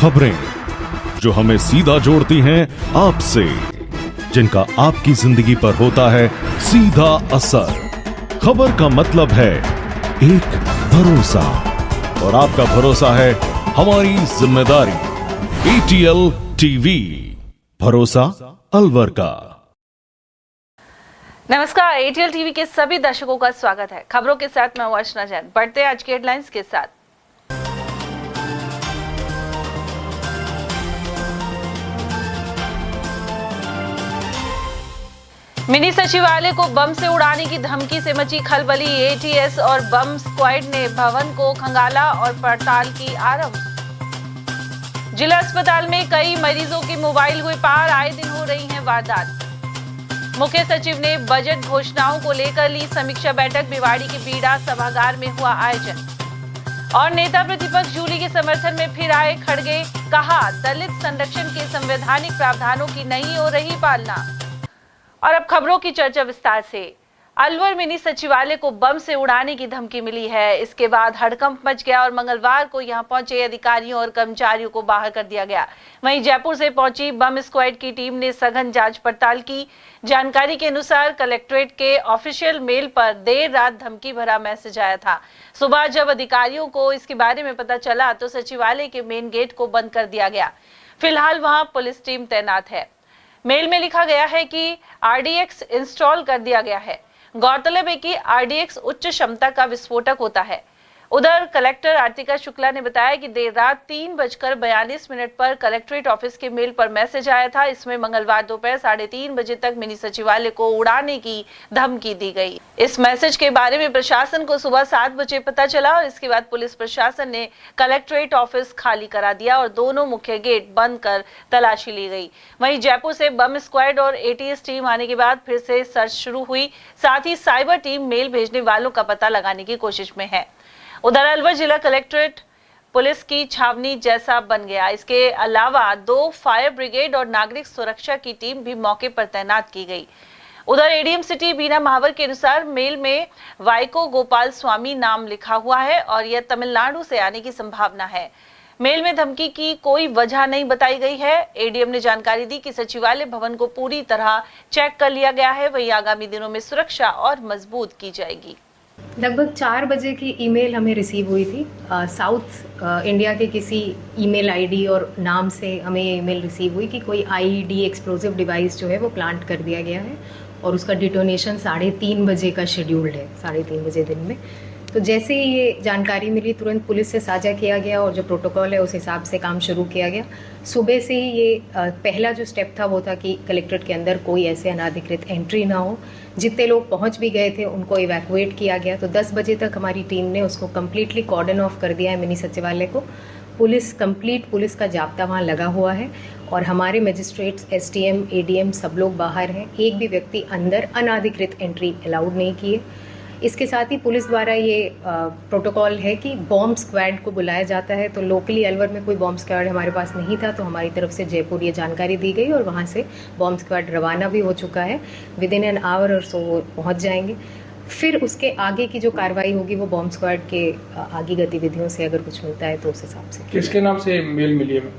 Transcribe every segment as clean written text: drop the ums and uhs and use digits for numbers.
खबरें जो हमें सीधा जोड़ती हैं आपसे, जिनका आपकी जिंदगी पर होता है सीधा असर। खबर का मतलब है एक भरोसा, और आपका भरोसा है हमारी जिम्मेदारी। ATL टीवी, भरोसा अलवर का। नमस्कार, ATL टीवी के सभी दर्शकों का स्वागत है। खबरों के साथ मैं अर्चना जैन। बढ़ते हैं आज की हेडलाइंस के साथ। मिनी सचिवालय को बम से उड़ाने की धमकी से मची खलबली। ATS और बम स्क्वाड ने भवन को खंगाला और पड़ताल की आरंभ। जिला अस्पताल में कई मरीजों के मोबाइल हुए पार, आए दिन हो रही हैं वारदात। मुख्य सचिव ने बजट घोषणाओं को लेकर ली समीक्षा बैठक। भिवाड़ी के बीड़ा सभागार में हुआ आयोजन। और नेता प्रतिपक्ष जूली के समर्थन में फिर आए खड़गे। कहा, दलित संरक्षण के संवैधानिक प्रावधानों की नहीं हो रही पालना। और अब खबरों की चर्चा विस्तार से। अलवर मिनी सचिवालय को बम से उड़ाने की धमकी मिली है। इसके बाद हड़कंप मच गया और मंगलवार को यहां पहुंचे अधिकारियों और कर्मचारियों को बाहर कर दिया गया। वहीं जयपुर से पहुंची बम स्क्वाड की टीम ने सघन जांच पड़ताल की। जानकारी के अनुसार कलेक्ट्रेट के ऑफिशियल मेल पर देर रात धमकी भरा मैसेज आया था। सुबह जब अधिकारियों को इसके बारे में पता चला तो सचिवालय के मेन गेट को बंद कर दिया गया। फिलहाल वहां पुलिस टीम तैनात है। मेल में लिखा गया है कि RDX इंस्टॉल कर दिया गया है। गौरतलब है कि RDX उच्च क्षमता का विस्फोटक होता है। उधर कलेक्टर आर्तिका शुक्ला ने बताया कि देर रात 3:42 पर कलेक्ट्रेट ऑफिस के मेल पर मैसेज आया था। इसमें मंगलवार दोपहर 3:30 बजे तक मिनी सचिवालय को उड़ाने की धमकी दी गई। इस मैसेज के बारे में प्रशासन को सुबह 7 बजे पता चला और इसके बाद पुलिस प्रशासन ने कलेक्ट्रेट ऑफिस खाली करा दिया और दोनों मुख्य गेट बंद कर तलाशी ली गई। वहीं जयपुर से बम स्क्वाड और ATS टीम आने के बाद फिर से सर्च शुरू हुई। साथ ही साइबर टीम मेल भेजने वालों का पता लगाने की कोशिश में है। उधर अलवर जिला कलेक्ट्रेट पुलिस की छावनी जैसा बन गया। इसके अलावा 2 फायर ब्रिगेड और नागरिक सुरक्षा की टीम भी मौके पर तैनात की गई। उधर ADM सिटी बीना महावर के अनुसार मेल में वाइको गोपाल स्वामी नाम लिखा हुआ है और यह तमिलनाडु से आने की संभावना है। मेल में धमकी की कोई वजह नहीं बताई गई है। ADM ने जानकारी दी कि सचिवालय भवन को पूरी तरह चेक कर लिया गया है। वहीं आगामी दिनों में सुरक्षा और मजबूत की जाएगी। लगभग 4 बजे की ईमेल हमें रिसीव हुई थी। साउथ इंडिया के किसी ईमेल आईडी और नाम से हमें ये ईमेल रिसीव हुई कि कोई IED एक्सप्लोजिव डिवाइस जो है वो प्लांट कर दिया गया है और उसका डिटोनेशन 3:30 बजे का शेड्यूल्ड है, 3:30 बजे दिन में। तो जैसे ही ये जानकारी मिली तुरंत पुलिस से साझा किया गया और जो प्रोटोकॉल है उस हिसाब से काम शुरू किया गया। सुबह से ही ये पहला जो स्टेप था वो था कि कलेक्ट्रेट के अंदर कोई ऐसे अनाधिकृत एंट्री ना हो। जितने लोग पहुंच भी गए थे उनको इवैक्यूएट किया गया। तो 10 बजे तक हमारी टीम ने उसको कम्प्लीटली कॉर्डन ऑफ कर दिया है मिनी सचिवालय को। पुलिस का जाब्ता वहाँ लगा हुआ है और हमारे मजिस्ट्रेट्स, STM, ADM सब लोग बाहर हैं। एक भी व्यक्ति अंदर अनाधिकृत एंट्री अलाउड नहीं की है। इसके साथ ही पुलिस द्वारा ये प्रोटोकॉल है कि बॉम्ब स्क्वाड को बुलाया जाता है। तो लोकली अलवर में कोई बॉम्ब स्क्वाड हमारे पास नहीं था, तो हमारी तरफ से जयपुर ये जानकारी दी गई और वहाँ से बॉम्ब स्क्वाड रवाना भी हो चुका है। विदिन एन आवर और सो वो पहुँच जाएंगे। फिर उसके आगे की जो कार्रवाई होगी वो बॉम्ब स्क्वाड के आगे गतिविधियों से अगर कुछ मिलता है तो उस हिसाब से। किसके नाम से मेल मिली है?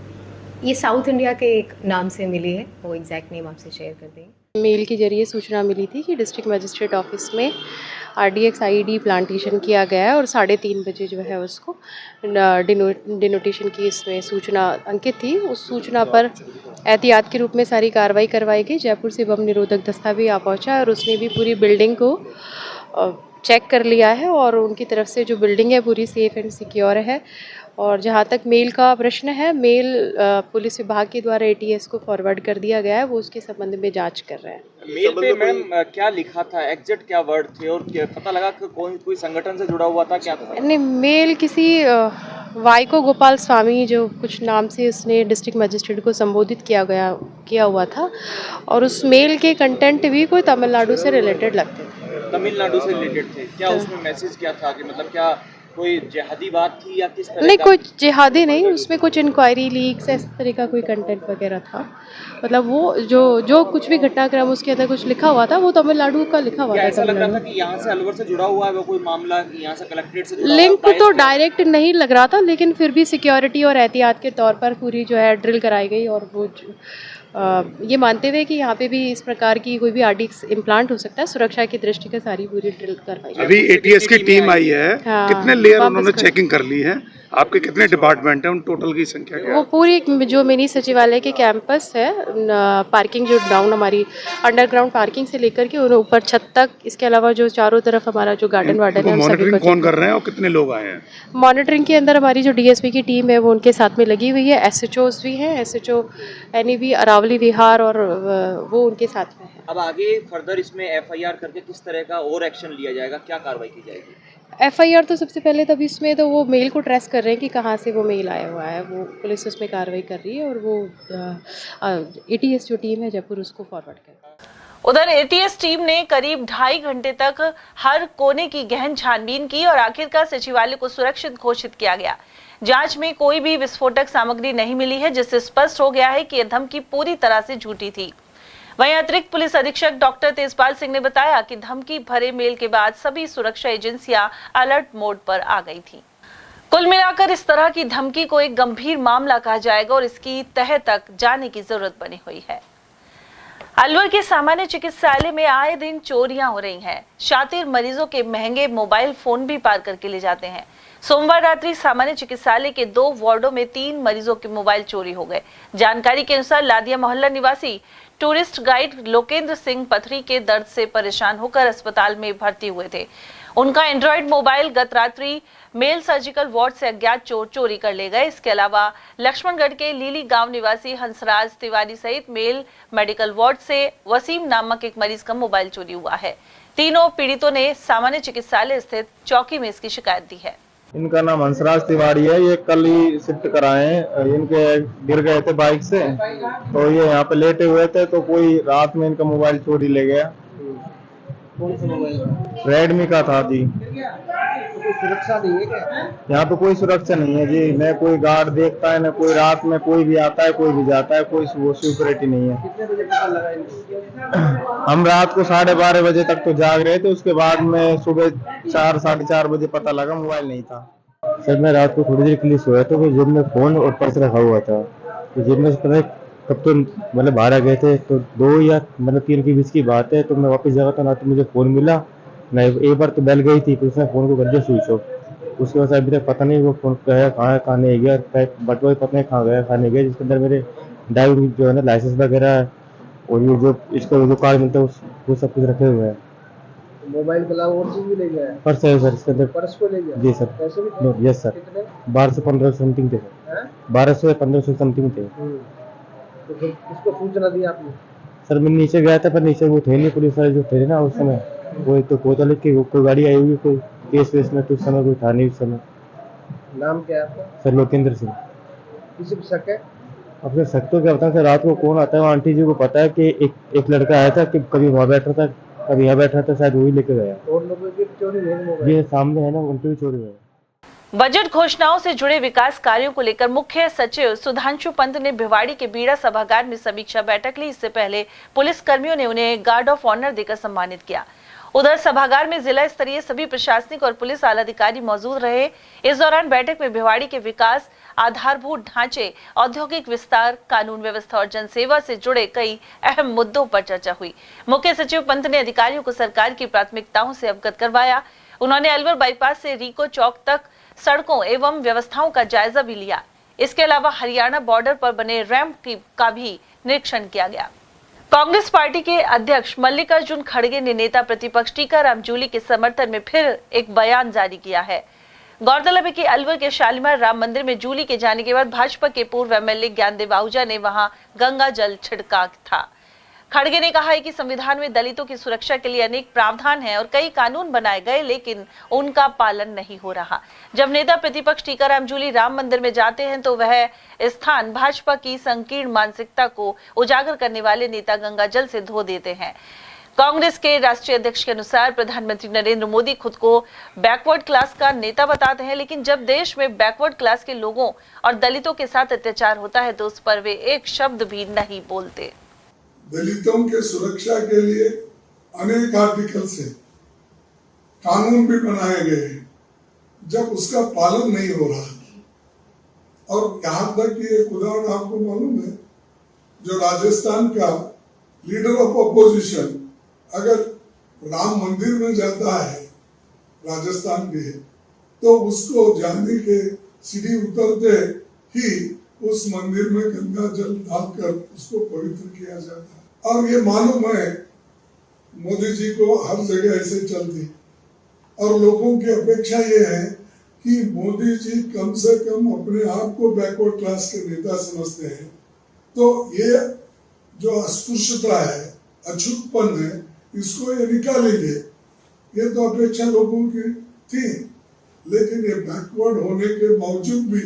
ये साउथ इंडिया के एक नाम से मिली है, वो एग्जैक्ट नेम आपसे शेयर कर देंगे। मेल के जरिए सूचना मिली थी कि डिस्ट्रिक्ट मजिस्ट्रेट ऑफिस में RDX IED प्लांटेशन किया गया है और 3:30 बजे जो है उसको डिनोटेशन की इसमें सूचना अंकित थी। उस सूचना पर एहतियात के रूप में सारी कार्रवाई करवाई गई। जयपुर से बम निरोधक दस्ता भी आ पहुँचा और उसने भी पूरी बिल्डिंग को चेक कर लिया है और उनकी तरफ से जो बिल्डिंग है पूरी सेफ़ एंड सिक्योर है। और जहाँ तक मेल का प्रश्न है, मेल पुलिस विभाग के द्वारा ATS को फॉरवर्ड कर दिया गया है, वो उसके संबंध में जांच कर रहे हैं। मेल पे मैम क्या लिखा था, एग्जैक्ट क्या वर्ड थे और क्या पता लगा कि कोई संगठन से जुड़ा हुआ था, क्या था? नहीं, मेल किसी वाइको गोपाल स्वामी जो कुछ नाम से उसने डिस्ट्रिक्ट मजिस्ट्रेट को संबोधित किया हुआ था और उस मेल के कंटेंट भी कोई तमिलनाडु से रिलेटेड लगते थे। तमिलनाडु से रिलेटेड थे क्या? उसमें मैसेज क्या था कि मतलब क्या कोई जिहादी बात थी या किस तरह नहीं, का? कोई जिहादी नहीं, उसमें कुछ इंक्वायरी लीक्स इस तरह का कोई कंटेंट वगैरह था। मतलब वो जो कुछ भी घटनाक्रम उसके अंदर कुछ लिखा हुआ था वो तमिलनाडु का लिखा हुआ क्या था। ऐसा लग रहा था तमिलनाडु कि यहाँ से अलवर से जुड़ा हुआ है वो कोई मामला, यहाँ से कलेक्ट्रेट से जुड़ा हुआ है? लिंक बायस तो क्या है? डायरेक्ट नहीं लग रहा था, लेकिन फिर भी सिक्योरिटी और एहतियात के तौर पर पूरी जो है ड्रिल कराई गई और वो ये मानते हुए कि यहाँ पे भी इस प्रकार की कोई भी आरडीएक्स इम्प्लांट हो सकता है, सुरक्षा की दृष्टि से सारी पूरी ड्रिल करवाई गई। अभी एटीएस की टीम आई है, हाँ, कितने लेयर वापस उन्होंने कर- चेकिंग कर ली है? आपके कितने डिपार्टमेंट हैं, उन टोटल की संख्या क्या वो है? पूरी जो मिनी सचिवालय के कैंपस है, पार्किंग जो डाउन हमारी अंडरग्राउंड पार्किंग से लेकर के ऊपर छत तक, इसके अलावा जो चारों तरफ हमारा जो गार्डन वार्डन है, हम सभी मॉनिटरिंग को कौन कर रहे हैं और कितने लोग आए हैं? मॉनिटरिंग के अंदर हमारी जो डीएसपी की टीम है वो उनके साथ में लगी हुई है। एसएचओज भी हैं, एसएचओ एनईबी अरावली विहार और वो उनके साथ में है। अब आगे फर्दर इसमें एफआईआर करके किस तरह का और एक्शन लिया जाएगा, क्या कार्रवाई की जाएगी? एफआईआर तो सबसे पहले तब इसमें तो वो मेल को ट्रेस कर रहे हैं कि कहाँ से वो मेल आया हुआ है, वो पुलिस उसमें कार्रवाई कर रही है और वो एटीएस जो टीम है जयपुर उसको फॉरवर्ड कर रही है। उधर एटीएस टीम ने करीब 2.5 घंटे तक हर कोने की गहन छानबीन की और आखिरकार सचिवालय को सुरक्षित घोषित किया गया। जांच में कोई भी विस्फोटक सामग्री नहीं मिली है, जिससे स्पष्ट हो गया है कि यह धमकी पूरी तरह से झूठी थी। वहीं अतिरिक्त पुलिस अधीक्षक डॉक्टर तेजपाल सिंह ने बताया कि धमकी भरे मेल के बाद सभी सुरक्षा एजेंसियां अलर्ट मोड पर आ गई थी। कुल मिलाकर इस तरह की धमकी को एक गंभीर मामला कहा जाएगा और इसकी तह तक जाने की जरूरत बनी हुई है। अलवर के सामान्य चिकित्सालय में आए दिन चोरियां हो रही हैं। शातिर मरीजों के महंगे मोबाइल फोन भी पार करके ले जाते हैं। सोमवार रात्रि सामान्य चिकित्सालय के 2 वार्डों में 3 मरीजों के मोबाइल चोरी हो गए। जानकारी के अनुसार लादिया मोहल्ला निवासी टूरिस्ट गाइड लोकेंद्र सिंह पथरी के दर्द से परेशान होकर अस्पताल में भर्ती हुए थे। उनका एंड्रॉइड मोबाइल गत रात्रि मेल सर्जिकल वार्ड से अज्ञात चोर चोरी कर ले गए। इसके अलावा लक्ष्मणगढ़ के लीली गांव निवासी हंसराज तिवारी सहित मेल मेडिकल वार्ड से वसीम नामक एक मरीज का मोबाइल चोरी हुआ है। तीनों पीड़ितों ने सामान्य चिकित्सालय स्थित चौकी में इसकी शिकायत दी है। इनका नाम हंसराज तिवारी है। ये कल ही शिफ्ट कराए हैं। इनके गिर गए थे बाइक से, तो ये यहाँ पे लेटे हुए थे, तो कोई रात में इनका मोबाइल चोरी ले गया। कौन सा मोबाइल? रेडमी का था जी। कोई सुरक्षा नहीं है क्या? यहाँ पे कोई सुरक्षा नहीं है जी, न कोई गार्ड देखता है, न कोई रात में कोई भी आता है, कोई भी जाता है, कोई वो सिक्योरिटी नहीं है। कितने बजे पता लगा इनको? हम रात को 12:30 बजे तक तो जाग रहे थे, उसके बाद में सुबह 4 साढ़े 4 बजे पता लगा मोबाइल नहीं था। सर मैं रात को थोड़ी देर के लिए सोया था, तो जेब में फोन और पर्स रखा हुआ था, तो जेब में से पता है कब तो मतलब बाहर आ गए थे, तो 2 या मतलब 3 के बीच की बात है। तो मैं वापस जागा था ना, तो मुझे फ़ोन मिला ना, एक बार तो बेल गई थी, फिर उसने फ़ोन को कर दिया स्विच ऑफ। उसके बाद अभी तक पता नहीं वो फ़ोन कहाँ है कहाँ नहीं गया, बटवा पता नहीं कहाँ गया कहाँ नहीं गया, जिसके अंदर मेरे ड्राइविंग जो है ना लाइसेंस वगैरह और ये जो इसका जो कार्ड मिलता है वो सब कुछ रखे हुए हैं। मोबाइल के अलावा और चीज भी ले गया है? पर्स है सर इसके अंदर। पर्स को ले गया? जी सर। पैसे भी थे? Yes sir. कितने? 1200-1500 समथिंग थे सर। 1200 या 1500 समथिंग थे। तो फिर किसको सूचना दी आपने? सर मैं नीचे गया था, पर नीचे वो थे नहीं पुलिस वाले जो थे ना उस समय, वो तो पता लग कि कोई गाड़ी आई हुई, कोई केस वेस में तो उस समय कोई था नहीं उस समय। नाम क्या है आपका? सर लोकेंद्र सिंह। किसी पे शक है? अब सर शक तो क्या बताऊं सर, रात को कौन आता है, वो आंटी जी को पता है कि एक लड़का आया था कि कभी वहाँ बैठा था कभी यहाँ बैठा था, शायद वही लेके गया। और लोगों की चोरी नहीं मोबाइल? ये सामने है ना, उनके भी चोरी हुए। बजट घोषणाओं से जुड़े विकास कार्यों को लेकर मुख्य सचिव सुधांशु पंत ने भिवाड़ी के बीड़ा सभागार में समीक्षा बैठक ली। इससे पहले पुलिस कर्मियों ने उन्हें गार्ड ऑफ ऑनर देकर सम्मानित किया। उधर सभागार में जिला स्तरीय सभी प्रशासनिक और पुलिस आला अधिकारी मौजूद रहे। इस दौरान बैठक में भिवाड़ी के विकास, आधारभूत ढांचे, औद्योगिक विस्तार, कानून व्यवस्था और जनसेवा से जुड़े कई अहम मुद्दों पर चर्चा हुई। मुख्य सचिव पंत ने अधिकारियों को सरकार की प्राथमिकताओं से अवगत करवाया। उन्होंने अलवर बाईपास से रीको चौक तक सड़कों एवं व्यवस्थाओं का जायजा भी लिया। इसके अलावा हरियाणा बॉर्डर पर बने रैंप का भी निरीक्षण किया गया। कांग्रेस पार्टी के अध्यक्ष मल्लिकार्जुन खड़गे ने नेता प्रतिपक्ष टीकाराम जूली के समर्थन में फिर एक बयान जारी किया है। गौरतलब है कि अलवर के शालीमार राम मंदिर में जूली के जाने के बाद भाजपा के पूर्व एमएलए ज्ञानदेव आहूजा ने वहां गंगा जल छिड़का था। खड़गे ने कहा है कि संविधान में दलितों की सुरक्षा के लिए अनेक प्रावधान हैं और कई कानून बनाए गए, लेकिन उनका पालन नहीं हो रहा। जब नेता प्रतिपक्ष टीकाराम जूली राम मंदिर में जाते हैं तो वह स्थान भाजपा की संकीर्ण मानसिकता को उजागर करने वाले नेता गंगा जल से धो देते हैं। कांग्रेस के राष्ट्रीय अध्यक्ष के अनुसार प्रधानमंत्री नरेंद्र मोदी खुद को बैकवर्ड क्लास का नेता बताते हैं, लेकिन जब देश में बैकवर्ड क्लास के लोगों और दलितों के साथ अत्याचार होता है तो उस पर वे एक शब्द भी नहीं बोलते। दलितों के सुरक्षा के लिए अनेक आर्टिकल से कानून भी बनाए गए, जब उसका पालन नहीं हो रहा, और यहाँ तक कि एक उदाहरण आपको मालूम है, जो राजस्थान का लीडर ऑफ अपोजिशन अगर राम मंदिर में जाता है राजस्थान के, तो उसको जाने के सीढ़ी उतरते ही उस मंदिर में गंगा जल डालकर उसको पवित्र किया जाता है। और ये मालूम है मोदी जी को हर जगह ऐसे चलती, और लोगों की अपेक्षा ये है कि मोदी जी कम से कम अपने आप को बैकवर्ड क्लास के नेता समझते हैं, तो ये जो अस्पृश्यता है, अछूतपन है, इसको ये निकालेंगे, ये तो अपेक्षा लोगों की थी। लेकिन ये बैकवर्ड होने के बावजूद भी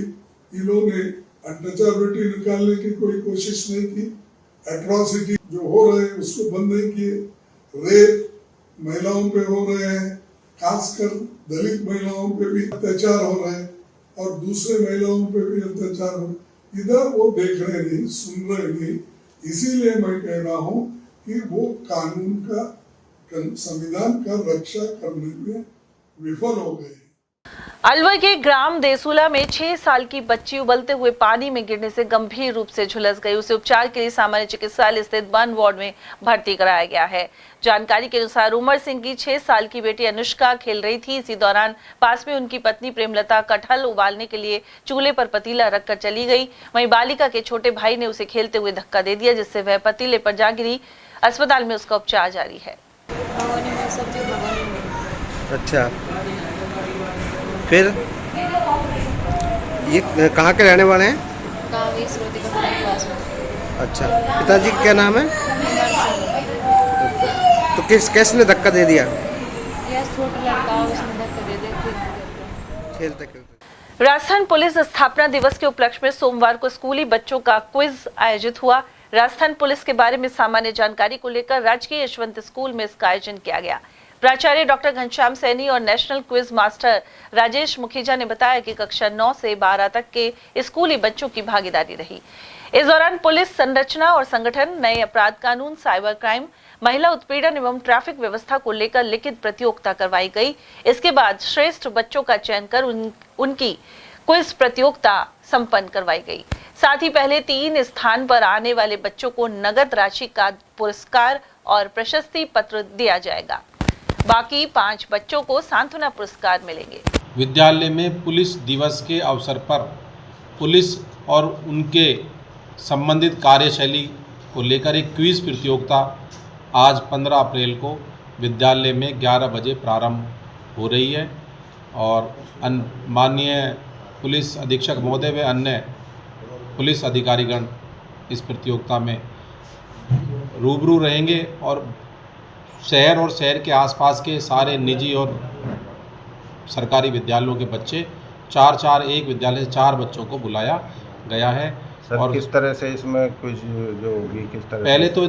इन्होंने अनटचेबिलिटी निकालने की कोई कोशिश नहीं की, एट्रॉसिटी जो हो रहे हैं उसको बंद नहीं किए, रेप महिलाओं पे हो रहे हैं, खासकर दलित महिलाओं पे भी अत्याचार हो रहे हैं और दूसरे महिलाओं पे भी अत्याचार हो रहे, इधर वो देख रहे नहीं, सुन रहे नहीं। इसीलिए मैं कह रहा हूँ कि वो कानून का, संविधान का रक्षा करने में विफल हो गए। अलवर के ग्राम देसुला में 6 साल की बच्ची उबलते हुए पानी में गिरने से गंभीर रूप से झुलस गई। उसे उपचार के लिए सामान्य चिकित्सालय स्थित बर्न वार्ड में भर्ती कराया गया है। जानकारी के अनुसार उमर सिंह की 6 साल की बेटी अनुष्का खेल रही थी। इसी दौरान पास में उनकी पत्नी प्रेमलता कटहल उबालने के लिए चूल्हे पर पतीला रखकर चली गई। वहीं बालिका के छोटे भाई ने उसे खेलते हुए धक्का दे दिया, जिससे वह पतीले पर जा गिरी। अस्पताल में उसका उपचार जारी है। अच्छा, फिर ये कहाँ के रहने वाले हैं? अच्छा, पिताजी का क्या नाम है? तो किसने धक्का दे दिया? छोटा लड़का, उसने धक्का दे दिया खेलते खेलते। राजस्थान पुलिस स्थापना दिवस के उपलक्ष्य में सोमवार को स्कूली बच्चों का क्विज आयोजित हुआ। राजस्थान पुलिस के बारे में सामान्य जानकारी को लेकर राजकीय यशवंत स्कूल में इसका आयोजन किया गया। प्राचार्य डॉक्टर घनश्याम सैनी और national quiz master Rajesh Mukhija ने बताया कि कक्षा 9 से 12 तक के स्कूली बच्चों की भागीदारी रही। इस दौरान पुलिस संरचना और संगठन, नए अपराध कानून, साइबर क्राइम, महिला उत्पीड़न एवं ट्रैफिक व्यवस्था को लेकर लिखित प्रतियोगिता करवाई गई। इसके बाद श्रेष्ठ बच्चों का चयन कर उनकी क्विज प्रतियोगिता संपन्न करवाई गई। साथ ही पहले 3 स्थान पर आने वाले बच्चों को नगद राशि का पुरस्कार और प्रशस्ति पत्र दिया जाएगा। बाकी 5 बच्चों को सांत्वना पुरस्कार मिलेंगे। विद्यालय में पुलिस दिवस के अवसर पर पुलिस और उनके संबंधित कार्यशैली को लेकर एक क्विज प्रतियोगिता आज 15 अप्रैल को विद्यालय में 11 बजे प्रारंभ हो रही है और माननीय पुलिस अधीक्षक महोदय व अन्य पुलिस अधिकारीगण इस प्रतियोगिता में रूबरू रहेंगे और शहर और शहर के आसपास के सारे निजी और सरकारी विद्यालयों के बच्चे 4-4 एक विद्यालय से 4 बच्चों को बुलाया गया है। सर, और किस तरह से इसमें कुछ जो होगी, किस तरह पहले तो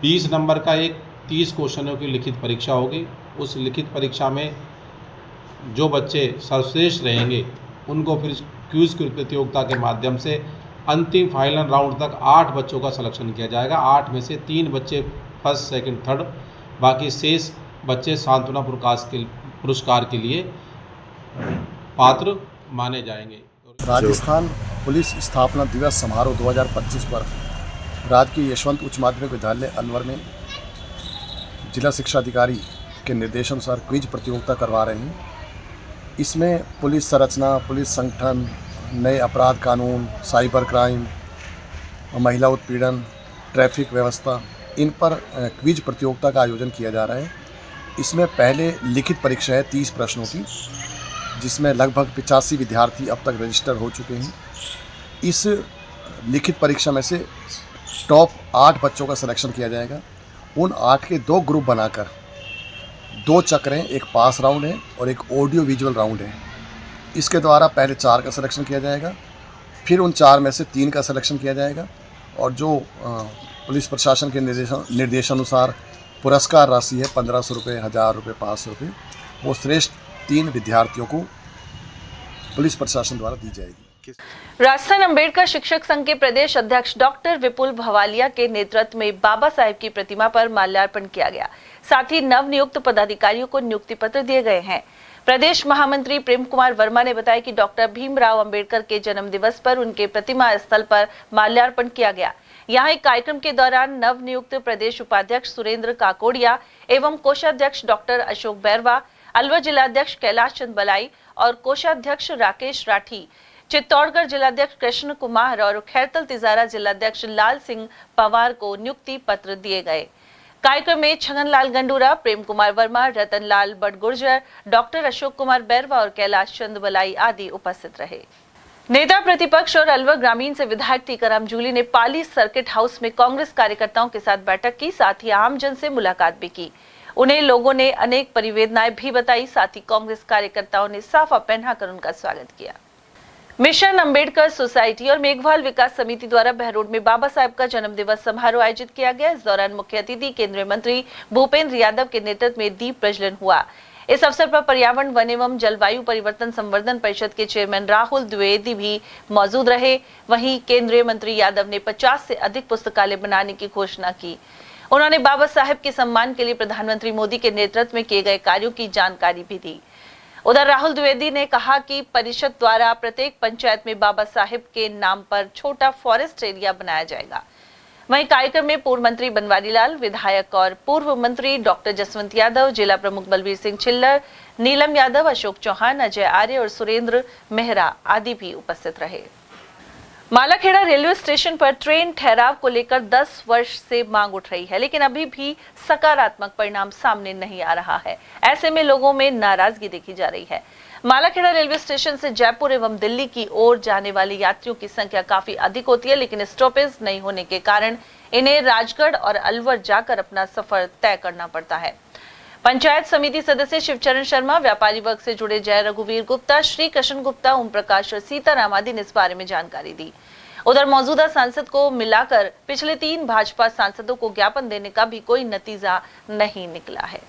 20 नंबर का एक 30 क्वेश्चनों की लिखित परीक्षा होगी। उस लिखित परीक्षा में जो बच्चे सर्वश्रेष्ठ रहेंगे उनको फिर क्विज प्रतियोगिता के माध्यम से अंतिम फाइनल राउंड तक 8 बच्चों का सिलेक्शन किया जाएगा। 8 में से 3 बच्चे फर्स्ट, सेकंड, थर्ड, बाकी शेष बच्चे सांत्वना पुरस्कार के लिए पात्र माने जाएंगे। राजस्थान पुलिस स्थापना दिवस समारोह 2025 पर राजकीय यशवंत उच्च माध्यमिक विद्यालय अलवर में जिला शिक्षा अधिकारी के निर्देशानुसार क्विज प्रतियोगिता करवा रहे हैं। इसमें पुलिस संरचना, पुलिस संगठन, नए अपराध कानून, साइबर क्राइम, महिला उत्पीड़न, ट्रैफिक व्यवस्था, इन पर क्विज प्रतियोगिता का आयोजन किया जा रहा है। इसमें पहले लिखित परीक्षा है 30 प्रश्नों की, जिसमें लगभग 85 विद्यार्थी अब तक रजिस्टर हो चुके हैं। इस लिखित परीक्षा में से टॉप 8 बच्चों का सिलेक्शन किया जाएगा। उन 8 के 2 ग्रुप बनाकर 2 चक्र हैं, एक पास राउंड है और एक ऑडियो विजुअल राउंड है। इसके द्वारा पहले 4 का सिलेक्शन किया जाएगा, फिर उन 4 में से 3 का सिलेक्शन किया जाएगा और जो पुलिस प्रशासन के निर्देशानुसार पुरस्कार राशि है 1500 रुपये, 1000 रुपये, 500 रुपये। वो श्रेष्ठ 3 विद्यार्थियों को पुलिस प्रशासन द्वारा दी जाएगी। राजस्थान अंबेडकर शिक्षक संघ के प्रदेश अध्यक्ष डॉक्टर विपुल भवालिया के नेतृत्व में बाबा साहेब की प्रतिमा पर माल्यार्पण किया गया। साथ ही नवनियुक्त पदाधिकारियों को नियुक्ति पत्र दिए गए हैं। प्रदेश महामंत्री प्रेम कुमार वर्मा ने बताया कि डॉक्टर भीमराव अंबेडकर के जन्म दिवस पर उनके प्रतिमा स्थल पर माल्यार्पण किया गया। यहाँ एक कार्यक्रम के दौरान नवनियुक्त प्रदेश उपाध्यक्ष सुरेंद्र काकोड़िया एवं कोषाध्यक्ष डॉक्टर अशोक बैरवा, अलवर जिलाध्यक्ष कैलाश चंद बलाई और कोषाध्यक्ष राकेश राठी, चित्तौड़गढ़ जिलाध्यक्ष कृष्ण कुमार और खैरतल तिजारा जिलाध्यक्ष लाल सिंह पवार को नियुक्ति पत्र दिए गए। कार्यक्रम में छगनलाल गंडूरा, प्रेम कुमार वर्मा, रतनलाल बड़गुर्जर, डॉक्टर अशोक कुमार बैरवा और कैलाश चंद बलाई आदि उपस्थित रहे। नेता प्रतिपक्ष और अलवर ग्रामीण से विधायक टीकाराम जूली ने पाली सर्किट हाउस में कांग्रेस कार्यकर्ताओं के साथ बैठक की, साथ ही आमजन से मुलाकात भी की। उन्हें लोगों ने अनेक परिवेदनाएं भी बताई। साथ ही कांग्रेस कार्यकर्ताओं ने साफा पहनाकर उनका स्वागत किया। मिशन अंबेडकर सोसाइटी और मेघवाल विकास समिति द्वारा बहरोड में बाबा साहेब का जन्म दिवस समारोह आयोजित किया गया। इस दौरान मुख्य अतिथि केंद्रीय मंत्री भूपेंद्र यादव के नेतृत्व में दीप प्रज्वलन हुआ। इस अवसर पर पर्यावरण, वन एवं जलवायु परिवर्तन संवर्धन परिषद के चेयरमैन राहुल द्विवेदी भी मौजूद रहे। वहीं केंद्रीय मंत्री यादव ने 50 से अधिक पुस्तकालय बनाने की घोषणा की। उन्होंने बाबा साहेब के सम्मान के लिए प्रधानमंत्री मोदी के नेतृत्व में किए गए कार्यों की जानकारी भी दी। उधर राहुल द्विवेदी ने कहा कि परिषद द्वारा प्रत्येक पंचायत में बाबा साहेब के नाम पर छोटा फॉरेस्ट एरिया बनाया जाएगा। वहीं कार्यक्रम में पूर्व मंत्री बनवारी लाल, विधायक और पूर्व मंत्री डॉक्टर जसवंत यादव, जिला प्रमुख बलबीर सिंह छिल्लर, नीलम यादव, अशोक चौहान, अजय आर्य और सुरेंद्र मेहरा आदि भी उपस्थित रहे। मालाखेड़ा रेलवे स्टेशन पर ट्रेन ठहराव को लेकर 10 वर्ष से मांग उठ रही है, लेकिन अभी भी सकारात्मक परिणाम सामने नहीं आ रहा है। ऐसे में लोगों में नाराजगी देखी जा रही है। मालाखेड़ा रेलवे स्टेशन से जयपुर एवं दिल्ली की ओर जाने वाले यात्रियों की संख्या काफी अधिक होती है, लेकिन स्टॉपेज नहीं होने के कारण इन्हें राजगढ़ और अलवर जाकर अपना सफर तय करना पड़ता है। पंचायत समिति सदस्य शिवचरण शर्मा, व्यापारी वर्ग से जुड़े जय रघुवीर गुप्ता, श्री कृष्ण गुप्ता, ओम प्रकाश और सीताराम आदि ने इस बारे में जानकारी दी। उधर मौजूदा सांसद को मिलाकर पिछले 3 भाजपा सांसदों को ज्ञापन देने का भी कोई नतीजा नहीं निकला है।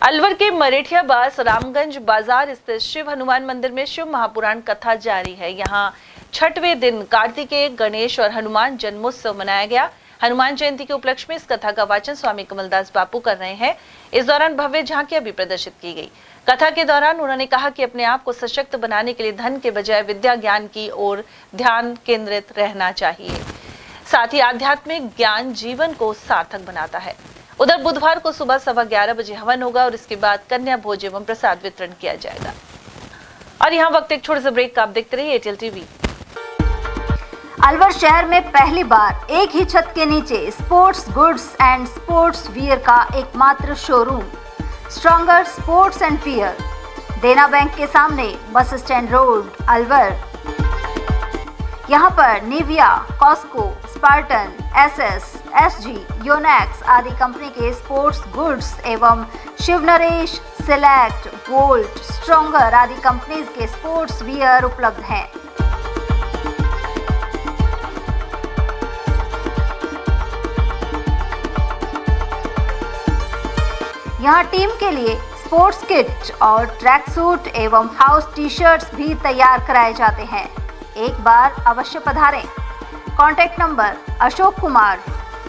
अलवर के मरेठियाबास रामगंज बाजार स्थित शिव हनुमान मंदिर में शिव महापुराण कथा जारी है। यहाँ 6वें दिन कार्तिकेय, गणेश और हनुमान जन्मोत्सव मनाया गया। हनुमान जयंती के उपलक्ष्य में इस कथा का वाचन स्वामी कमलदास बापू कर रहे हैं। इस दौरान भव्य झांकियां भी प्रदर्शित की गई। कथा के दौरान उन्होंने कहा कि अपने आप को सशक्त बनाने के लिए धन के बजाय विद्या ज्ञान की ओर ध्यान केंद्रित रहना चाहिए। साथ ही आध्यात्मिक ज्ञान जीवन को सार्थक बनाता है। उधर बुधवार को सुबह 11:15 बजे हवन होगा और इसके बाद कन्या भोज एवं प्रसाद वितरण किया जाएगा। और यहाँ वक्त एक छोटे से ब्रेक का, आप देखते रहिए एटीएल टीवी। अलवर शहर में पहली बार एक ही छत के नीचे sports goods and sports wear का एकमात्र showroom stronger sports and wear, Dena bank के सामने, बस स्टैंड रोड, अलवर। यहाँ पर Nivia, Cosco, Spartan, SS, SG, Yonex आदि कंपनी के स्पोर्ट्स गुड्स एवं शिवनरेश, सिलेक्ट, वोल्ट, स्ट्रॉन्गर आदि कंपनीज के स्पोर्ट्स वियर उपलब्ध हैं। यहाँ टीम के लिए स्पोर्ट्स किट और ट्रैक सूट एवं हाउस टी शर्ट्स भी तैयार कराए जाते हैं। एक बार अवश्य पधारें। Contact number Ashok Kumar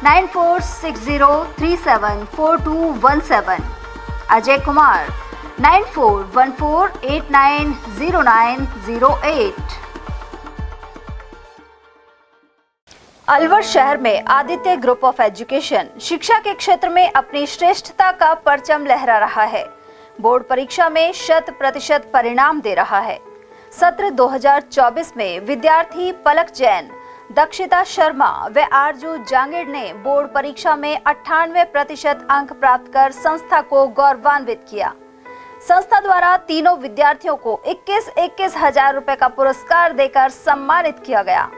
9460374217, Ajay Kumar 9414890908। अलवर शहर में आदित्य ग्रुप ऑफ एजुकेशन शिक्षा के क्षेत्र में अपनी श्रेष्ठता का परचम लहरा रहा है। बोर्ड परीक्षा में 100% परिणाम दे रहा है। सत्र 2024 में विद्यार्थी पलक जैन, दक्षिता शर्मा व आरजू जांगीड़ ने बोर्ड परीक्षा में 98% अंक प्राप्त कर संस्था को गौरवान्वित किया। संस्था द्वारा तीनों विद्यार्थियों को 21-21 हजार रुपए का पुरस्कार देकर सम्मानित किया गया।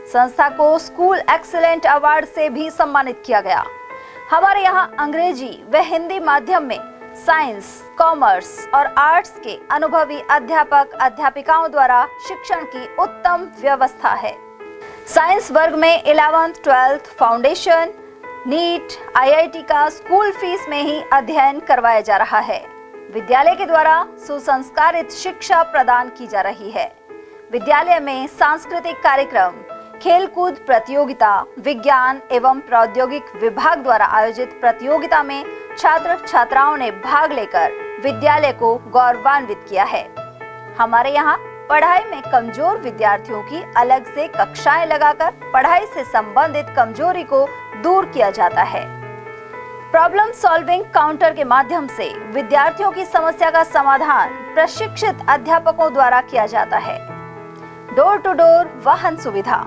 संस्था को स्कूल एक्सीलेंट अवार्ड से भी सम्मानित किया गया। हमारे यहाँ अंग्रेजी व हिंदी माध्यम में साइंस, कॉमर्स और आर्ट्स के अनुभवी अध्यापक अध्यापिकाओं द्वारा शिक्षण की उत्तम व्यवस्था है। साइंस वर्ग में 11th, 12th foundation, NEET, IIT का स्कूल फीस में ही अध्ययन करवाया जा रहा है। विद्यालय के द्वारा सुसंस्कारित शिक्षा प्रदान की जा रही है। विद्यालय में सांस्कृतिक कार्यक्रम, खेलकूद प्रतियोगिता, विज्ञान एवं प्रौद्योगिक विभाग द्वारा आयोजित प्रतियोगिता में छात्र छात्राओं ने भाग लेकर विद्यालय को गौरवान्वित किया है। हमारे यहाँ पढ़ाई में कमजोर विद्यार्थियों की अलग से कक्षाएं लगाकर पढ़ाई से संबंधित कमजोरी को दूर किया जाता है। प्रॉब्लम सॉल्विंग काउंटर के माध्यम से विद्यार्थियों की समस्या का समाधान प्रशिक्षित अध्यापकों द्वारा किया जाता है। डोर टू डोर वाहन सुविधा,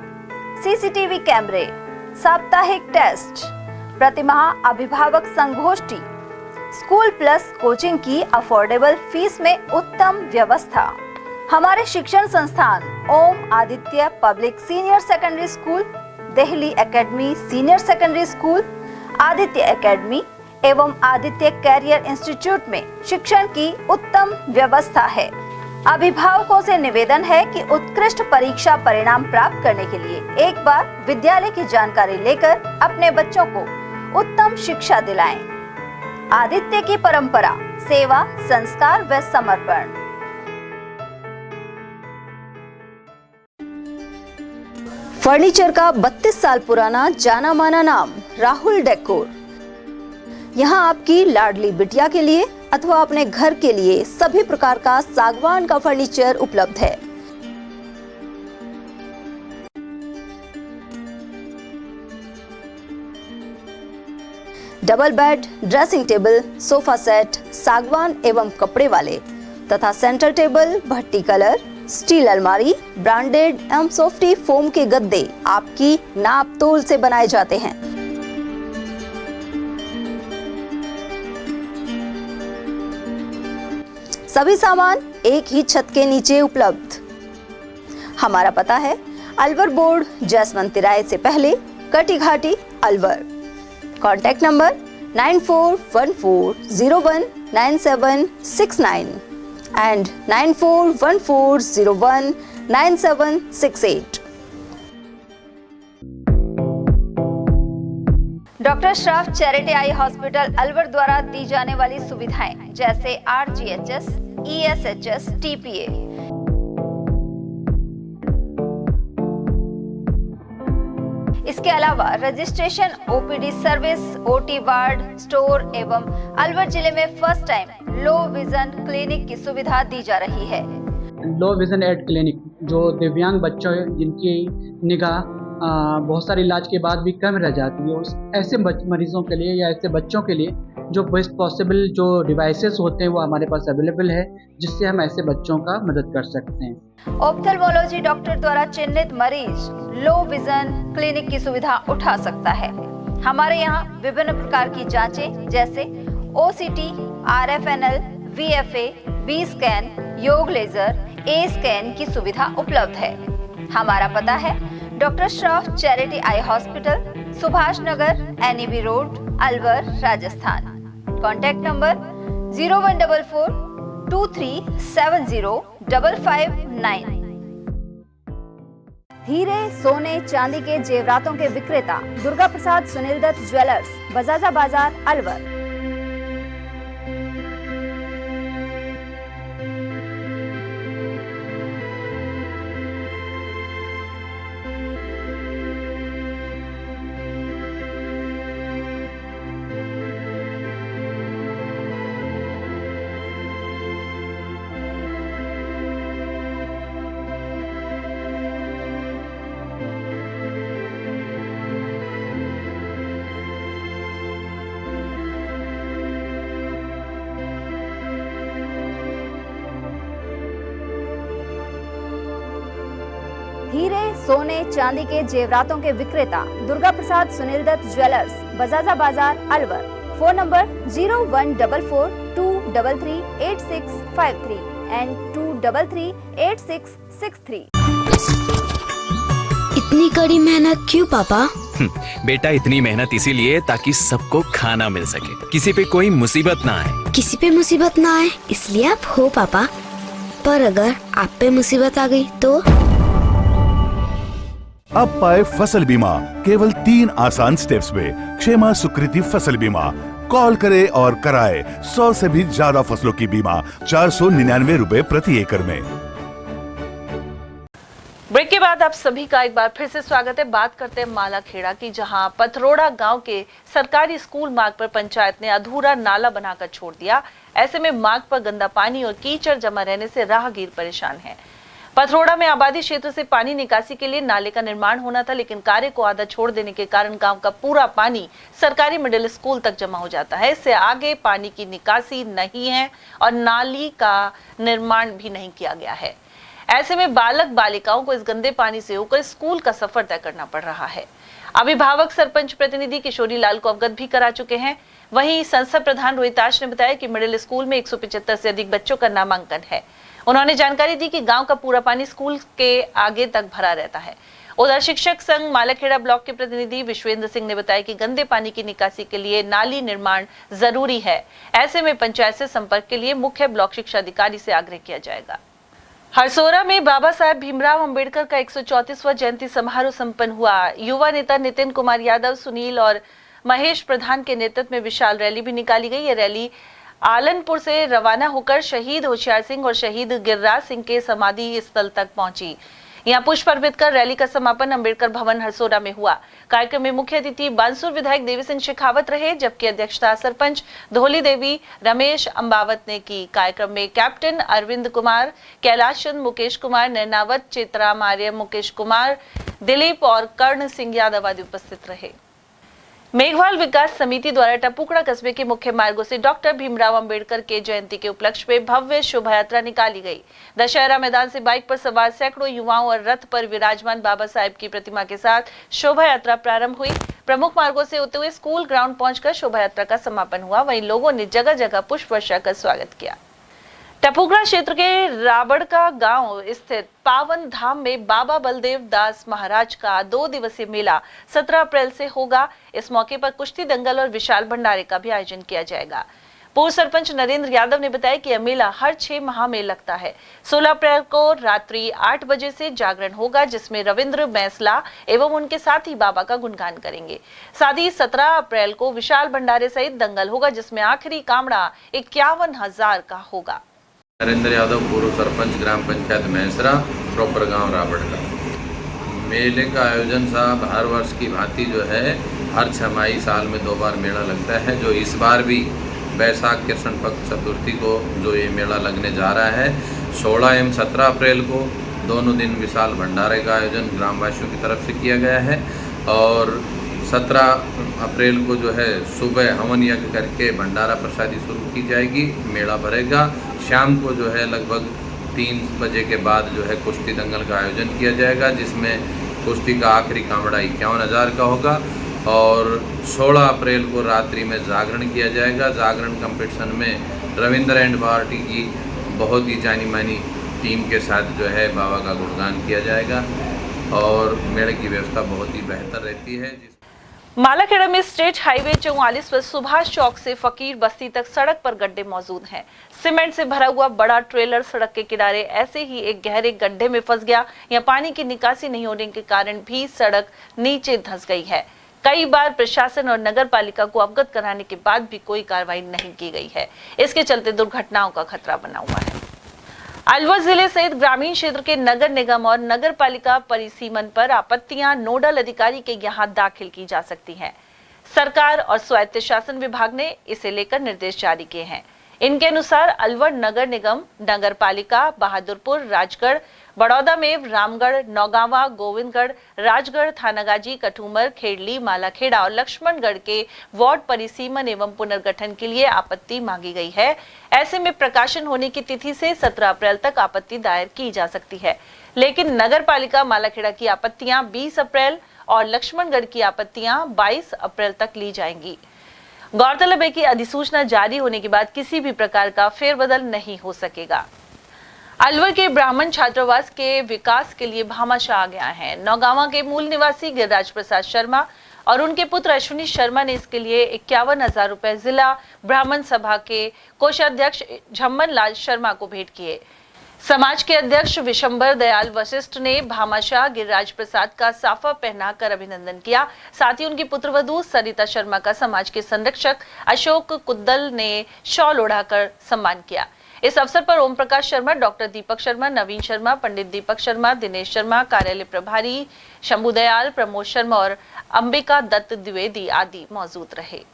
CCTV कैमरे, साप्ताहिक टेस्ट, प्रतिमाह अभिभावक संगोष्ठी, स्कूल प्लस कोचिंग की अफोर्डेबल फीस में उत्तम व्यवस्था। हमारे शिक्षण संस्थान Om Aditya public senior secondary school, Delhi academy senior secondary school, Aditya academy एवं आदित्य कैरियर इंस्टीट्यूट में शिक्षण की उत्तम व्यवस्था है। अभिभावकों से निवेदन है कि उत्कृष्ट परीक्षा परिणाम प्राप्त करने के लिए एक बार विद्यालय की जानकारी लेकर अपने बच्चों को उत्तम शिक्षा दिलाएं। आदित्य की परंपरा, सेवा, संस्कार व समर्पण। फर्नीचर का 32 साल पुराना जाना माना नाम राहुल डेकोर। यहाँ आपकी लाडली बिटिया के लिए अथवा अपने घर के लिए सभी प्रकार का सागवान का फर्नीचर उपलब्ध है। Double bed, dressing table, sofa set सागवान एवं कपड़े वाले तथा सेंटर टेबल, भट्टी कलर, स्टील अलमारी, ब्रांडेड एवं सॉफ्टी फोम के गद्दे आपकी नाप तोल से बनाए जाते हैं। सभी सामान एक ही छत के नीचे उपलब्ध। हमारा पता है अलवर बोर्ड, जसवंत तिराहे से पहले, कटी घाटी, Alwar. Contact number 9414019769 and 9414019768। Doctor Shroff charity eye hospital Alwar द्वारा दी जाने वाली सुविधाएं जैसे RGHS, ESHS, TPA। इसके अलावा registration, OPD service, OT ward, store एवं अलवर जिले में first time low vision clinic की सुविधा दी जा रही है। लो विजन एड क्लिनिक जो दिव्यांग बच्चों जिनकी निगाह बहुत सारे इलाज के बाद भी कम रह जाती है, उस ऐसे मरीजों के लिए या ऐसे बच्चों के लिए जो बेस्ट पॉसिबल जो डिवाइसेस होते हैं वो हमारे पास अवेलेबल है, जिससे हम ऐसे बच्चों का मदद कर सकते हैं। ऑप्थेल्मोलॉजी डॉक्टर द्वारा चिन्हित मरीज लो विजन क्लिनिक की सुविधा उठा सकता है। हमारे यहाँ विभिन्न प्रकार की जांचें जैसे OCT, RFNL, VFA, B scan, YAG laser, A scan की सुविधा उपलब्ध है। हमारा पता है doctor Shroff charity eye hospital, Subhash Nagar, NEB road, Alwar, Rajasthan. Contact number 014423705559। हीरे, सोने, चांदी के जेवरातों के विक्रेता दुर्गा प्रसाद सुनील दत्त ज्वेलर्स, बजाजा बाजार, अलवर। हीरे, सोने, चांदी के जेवरातों के विक्रेता Durga Prasad Sunil Dutt jewellers, Bajaja Bazaar, Alwar. Phone number 0144233863 and 2338663। इतनी कड़ी मेहनत क्यों पापा? बेटा इतनी मेहनत इसीलिए ताकि सबको खाना मिल सके, किसी पे कोई मुसीबत ना आए। किसी पे मुसीबत ना आए इसलिए आप हो पापा, पर अगर आप पे मुसीबत आ गई तो अब पाए फसल बीमा केवल 3 आसान स्टेप्स में। क्षेमा सुकृति फसल बीमा। कॉल करे और कराए 100 से भी ज्यादा फसलों की बीमा 499 रुपए प्रति एकड़ में। ब्रेक के बाद आप सभी का एक बार फिर से स्वागत है। बात करते हैं मालाखेड़ा की, जहां पथरोड़ा गांव के सरकारी स्कूल मार्ग पर पंचायत ने अधूरा नाला बनाकर छोड़ दिया। ऐसे में मार्ग पर गंदा पानी और कीचड़ जमा रहने से राहगीर परेशान हैं। पथरोड़ा में आबादी क्षेत्र से पानी निकासी के लिए नाले का निर्माण होना था, लेकिन कार्य को आधा छोड़ देने के कारण गांव का पूरा पानी सरकारी मिडिल स्कूल तक जमा हो जाता है। इससे आगे पानी की निकासी नहीं है और नाली का निर्माण भी नहीं किया गया है। ऐसे में बालक बालिकाओं को इस गंदे पानी से होकर स्कूल का सफर तय करना पड़ रहा है। अभिभावक सरपंच प्रतिनिधि किशोरी लाल को अवगत भी करा चुके हैं। वहीं संसद प्रधान रोहिताश ने बताया कि मिडिल स्कूल में 175 से अधिक बच्चों का नामांकन है। उन्होंने जानकारी दी कि गांव का पूरा पानी स्कूल के आगे तक भरा रहता है। उधर शिक्षक संघ मालाखेड़ा ब्लॉक के प्रतिनिधि विश्वेंद्र सिंह ने बताया कि गंदे पानी की निकासी के लिए नाली निर्माण जरूरी है। ऐसे में पंचायत से संपर्क के लिए मुख्य ब्लॉक शिक्षा अधिकारी से आग्रह किया जाएगा। हरसोरा में बाबा साहेब भीमराव अंबेडकर का 134वां जयंती समारोह संपन्न हुआ। युवा नेता नितिन कुमार यादव, सुनील और महेश प्रधान के नेतृत्व में विशाल रैली भी निकाली गई। यह रैली आलनपुर से रवाना होकर शहीद होशियार सिंह और शहीद गिरिराज सिंह के समाधि स्थल तक पहुंची। यहां पुष्प अर्पित कर रैली का समापन अंबेडकर भवन हरसोरा में हुआ। कार्यक्रम में मुख्य अतिथि बांसुर विधायक देवी सिंह शेखावत रहे, जबकि अध्यक्षता सरपंच धोली देवी रमेश अंबावत ने की। कार्यक्रम में कैप्टन अरविंद कुमार, कैलाश चंद, मुकेश कुमार, नैनावत, चित्रा मार्य, मुकेश कुमार, दिलीप और कर्ण सिंह यादव आदि उपस्थित रहे। मेघवाल विकास समिति द्वारा टपुकड़ा कस्बे के मुख्य मार्गों से डॉक्टर भीमराव अंबेडकर के जयंती के उपलक्ष्य में भव्य शोभा यात्रा निकाली गई। दशहरा मैदान से बाइक पर सवार सैकड़ों युवाओं और रथ पर विराजमान बाबा साहेब की प्रतिमा के साथ शोभा यात्रा प्रारंभ हुई। प्रमुख मार्गों से होते हुए स्कूल ग्राउंड पहुंचकर शोभा यात्रा का समापन हुआ। वहीं लोगों ने जगह जगह पुष्प वर्षा कर स्वागत किया। टपुकड़ा क्षेत्र के राबड़का गांव स्थित पावन धाम में बाबा बलदेव दास महाराज का 2 दिवसीय मेला 17 अप्रैल से होगा। इस मौके पर कुश्ती दंगल और विशाल भंडारे का भी आयोजन किया जाएगा। पूर्व सरपंच नरेंद्र यादव ने बताया कि यह मेला हर 6 माह में लगता है। 16 अप्रैल को रात्रि 8 बजे से जागरण होगा, जिसमें रविंद्र बैंसला एवं उनके साथी बाबा का गुणगान करेंगे। साथ ही 17 अप्रैल को विशाल भंडारे सहित दंगल होगा, जिसमें आखिरी कामड़ा 51,000 का होगा। नरेंद्र यादव, पूर्व सरपंच ग्राम पंचायत मैसरा, प्रॉपर गांव राबड़का। मेले का आयोजन साहब हर वर्ष की भांति जो है हर 6 साल में 2 बार मेला लगता है, जो इस बार भी बैसाख कृष्ण पक्ष चतुर्थी को जो ये मेला लगने जा रहा है। 16 एवं 17 अप्रैल को दोनों दिन विशाल भंडारे का आयोजन ग्रामवासियों की तरफ से किया गया है और 17 अप्रैल को जो है सुबह हवन यज्ञ करके भंडारा प्रसादी शुरू की जाएगी। मेला भरेगा। शाम को जो है लगभग 3 बजे के बाद जो है कुश्ती दंगल का आयोजन किया जाएगा, जिसमें कुश्ती का आखिरी कामड़ा 51,000 का होगा और 16 अप्रैल को रात्रि में जागरण किया जाएगा। जागरण कंपटीशन में रविंद्र एंड पार्टी की बहुत ही जानी मानी टीम के साथ जो है बाबा का गुणगान किया जाएगा और मेले की व्यवस्था बहुत ही बेहतर रहती है। मालाखेड़ा में स्टेट हाईवे 44 पर सुभाष चौक से फकीर बस्ती तक सड़क पर गड्ढे मौजूद हैं। सीमेंट से भरा हुआ बड़ा ट्रेलर सड़क के किनारे ऐसे ही एक गहरे गड्ढे में फंस गया। यहाँ पानी की निकासी नहीं होने के कारण भी सड़क नीचे धंस गई है। कई बार प्रशासन और नगर पालिका को अवगत कराने के बाद भी कोई कार्रवाई नहीं की गई है। इसके चलते दुर्घटनाओं का खतरा बना हुआ है। अलवर जिले सहित ग्रामीण क्षेत्र के नगर निगम और नगर पालिका परिसीमन पर आपत्तियां नोडल अधिकारी के यहां दाखिल की जा सकती हैं। सरकार और स्वायत्त शासन विभाग ने इसे लेकर निर्देश जारी किए हैं। इनके अनुसार अलवर नगर निगम, नगर पालिका, बहादुरपुर, राजगढ़, बड़ौदा में रामगढ़, नौगांवा, गोविंदगढ़, राजगढ़, थानागाजी, कठूमर, खेड़ली, मालाखेड़ा और लक्ष्मणगढ़ के वार्ड परिसीमन एवं पुनर्गठन के लिए आपत्ति मांगी गई है। ऐसे में प्रकाशन होने की तिथि से 17 अप्रैल तक आपत्ति दायर की जा सकती है, लेकिन नगर पालिका मालाखेड़ा की आपत्तियां 20 अप्रैल और लक्ष्मणगढ़ की आपत्तियां 22 अप्रैल तक ली जाएंगी। गौरतलब है कि अधिसूचना जारी होने के बाद किसी भी प्रकार का फेरबदल नहीं हो सकेगा। अलवर के ब्राह्मण छात्रावास के विकास के लिए भामाशाह आ गया है। नौगांवा के मूल निवासी गिरिराज प्रसाद शर्मा और उनके पुत्र अश्विनी शर्मा ने इसके लिए 51,000 रुपए जिला ब्राह्मण सभा के कोषाध्यक्ष झम्मन लाल शर्मा को भेंट किए। समाज के अध्यक्ष विशंबर दयाल वशिष्ठ ने भामाशाह गिरिराज प्रसाद का साफा पहनाकर अभिनंदन किया। साथ ही उनकी पुत्रवधू सरिता शर्मा का समाज के संरक्षक अशोक कुद्दल ने शॉल ओढ़ाकर सम्मान किया। इस अवसर पर ओम प्रकाश शर्मा, डॉक्टर दीपक शर्मा, नवीन शर्मा, पंडित दीपक शर्मा, दिनेश शर्मा, कार्यालय प्रभारी शंभू दयाल, प्रमोद शर्मा और अंबिका दत्त द्विवेदी आदि मौजूद रहे।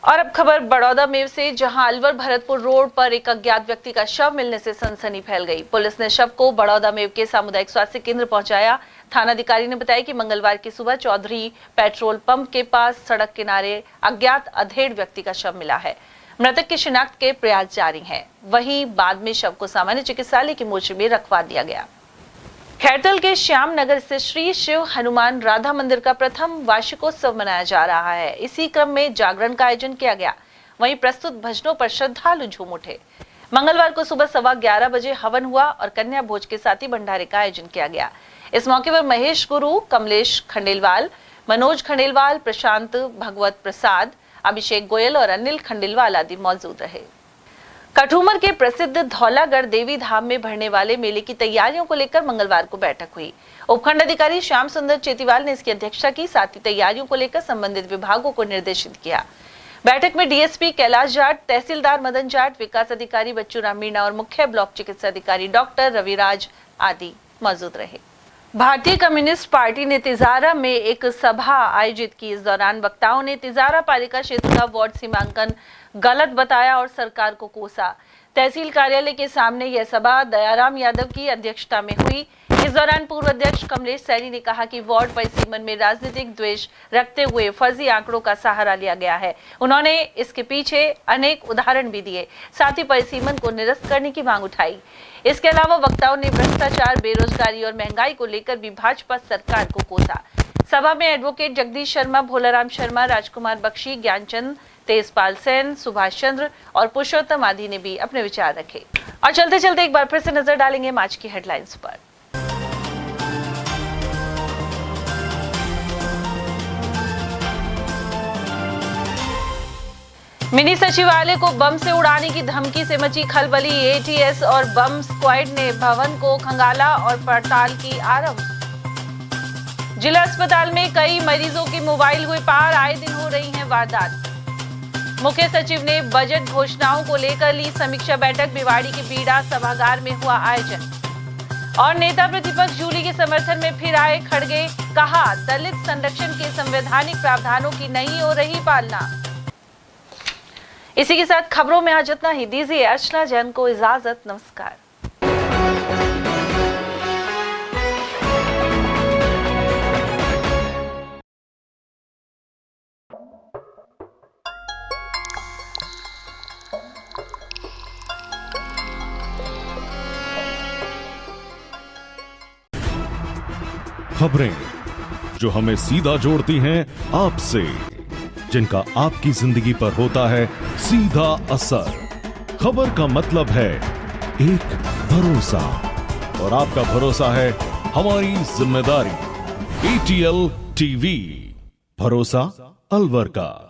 और अब खबर बड़ौदा मेव से, जहां अलवर भरतपुर रोड पर एक अज्ञात व्यक्ति का शव मिलने से सनसनी फैल गई। पुलिस ने शव को बड़ौदा मेव के सामुदायिक स्वास्थ्य केंद्र पहुंचाया। थानाधिकारी ने बताया कि मंगलवार की सुबह चौधरी पेट्रोल पंप के पास सड़क किनारे अज्ञात अधेड़ व्यक्ति का शव मिला है। मृतक की शिनाख्त के प्रयास जारी हैं। वहीं बाद में शव को सामान्य चिकित्सालय की मोर्चे में रखवा दिया गया। खैरतल के श्याम नगर स्थित श्री शिव हनुमान राधा मंदिर का प्रथम वार्षिकोत्सव मनाया जा रहा है। इसी क्रम में जागरण का आयोजन किया गया। वहीं प्रस्तुत भजनों पर श्रद्धालु झूम उठे। मंगलवार को सुबह 11:15 बजे हवन हुआ और कन्या भोज के साथ ही भंडारे का आयोजन किया गया। इस मौके पर महेश गुरु, कमलेश खंडेलवाल, मनोज खंडेलवाल, प्रशांत भगवत प्रसाद, अभिषेक गोयल और अनिल खंडेलवाल आदि मौजूद रहे। कठूमर के प्रसिद्ध धौलागढ़ देवी धाम में भरने वाले मेले की तैयारियों को लेकर मंगलवार को बैठक हुई। उपखंड अधिकारी श्याम सुंदर चेतीवाल ने इसकी अध्यक्षता की। साथ ही तैयारियों को लेकर संबंधित विभागों को निर्देशित किया। बैठक में डीएसपी कैलाश जाट, तहसीलदार मदन जाट, विकास अधिकारी बच्चू राम मीणा और मुख्य ब्लॉक चिकित्सा अधिकारी डॉक्टर रविराज आदि मौजूद रहे। भारतीय कम्युनिस्ट पार्टी ने तिजारा में एक सभा आयोजित की। इस दौरान वक्ताओं ने तिजारा पालिका क्षेत्र का वार्ड सीमांकन गलत बताया और सरकार को कोसा। तहसील कार्यालय के सामने यह सभा दयाराम यादव की अध्यक्षता में हुई। इस दौरान पूर्व अध्यक्ष कमलेश सैनी ने कहा कि वार्ड परिसीमन में राजनीतिक द्वेष रखते हुए फर्जी आंकड़ों का सहारा लिया गया है। उन्होंने इसके पीछे अनेक उदाहरण भी दिए। साथ ही परिसीमन को निरस्त करने की मांग उठाई। इसके अलावा वक्ताओं ने भ्रष्टाचार, बेरोजगारी और महंगाई को लेकर भी भाजपा सरकार को कोसा। सभा में एडवोकेट जगदीश शर्मा, भोलाराम शर्मा, राजकुमार बख्शी, ज्ञानचंद, तेजपाल सेन, सुभाष चंद्र और पुरुषोत्तम आदि ने भी अपने विचार रखे। और चलते चलते एक बार फिर से नजर डालेंगे आज की हेडलाइंस पर। मिनी सचिवालय को बम से उड़ाने की धमकी से मची खलबली। एटीएस और बम स्क्वाड ने भवन को खंगाला और पड़ताल की आरंभ। जिला अस्पताल में कई मरीजों के मोबाइल हुए पार। आए दिन हो रही हैं वारदात। मुख्य सचिव ने बजट घोषणाओं को लेकर ली समीक्षा बैठक। भिवाड़ी के बीड़ा सभागार में हुआ आयोजन। और नेता प्रतिपक्ष जूली के समर्थन में फिर आए खड़गे। कहा, दलित संरक्षण के संवैधानिक प्रावधानों की नहीं हो रही पालना। इसी के साथ खबरों में आज इतना ही। दीजिए अर्चना जैन को इजाजत। नमस्कार। खबरें जो हमें सीधा जोड़ती हैं आपसे, जिनका आपकी जिंदगी पर होता है सीधा असर। खबर का मतलब है एक भरोसा, और आपका भरोसा है हमारी जिम्मेदारी। ATL TV, भरोसा अलवर का।